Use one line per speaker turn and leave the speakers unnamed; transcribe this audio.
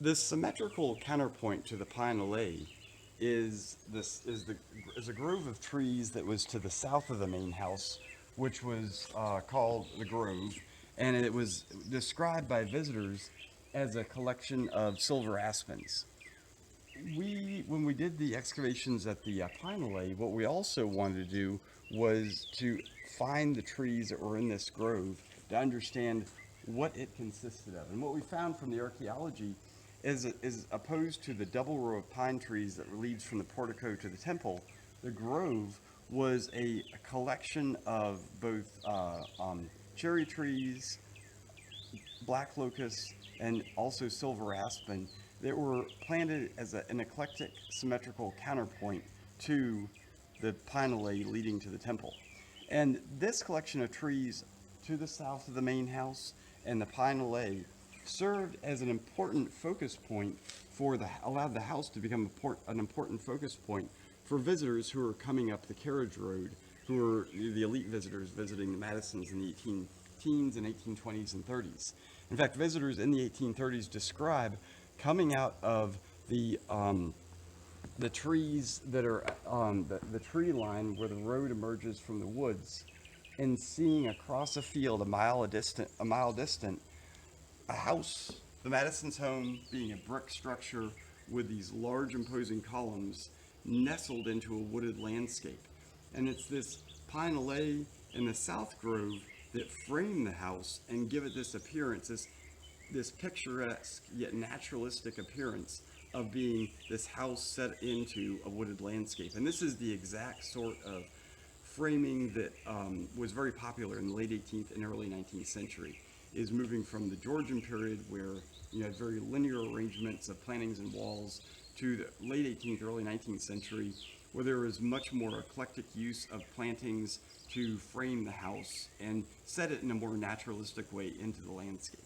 The symmetrical counterpoint to the pine alley is a grove of trees that was to the south of the main house, which was called the Grove, and it was described by visitors as a collection of silver aspens. When we did the excavations at the pine alley, what we also wanted to do was to find the trees that were in this grove to understand what it consisted of. And what we found from the archaeology is opposed to the double row of pine trees that leads from the portico to the temple, the grove was a collection of both cherry trees, black locust, and also silver aspen that were planted as an eclectic symmetrical counterpoint to the pine alley leading to the temple. And this collection of trees to the south of the main house and the pine alley served as an important focus point allowed the house to become an important focus point for visitors who are coming up the carriage road, who are the elite visitors visiting the Madisons in the 18 teens and 1820s and 30s. In fact, visitors in the 1830s describe coming out of the trees that are on the tree line where the road emerges from the woods and seeing across a field a mile distant, a house, the Madison's home being a brick structure with these large imposing columns nestled into a wooded landscape. And it's this pine alley and the South Grove that frame the house and give it this appearance, this picturesque yet naturalistic appearance of being this house set into a wooded landscape. And this is the exact sort of framing that was very popular in the late 18th and early 19th century, is moving from the Georgian period where you had very linear arrangements of plantings and walls to the late 18th, early 19th century where there was much more eclectic use of plantings to frame the house and set it in a more naturalistic way into the landscape.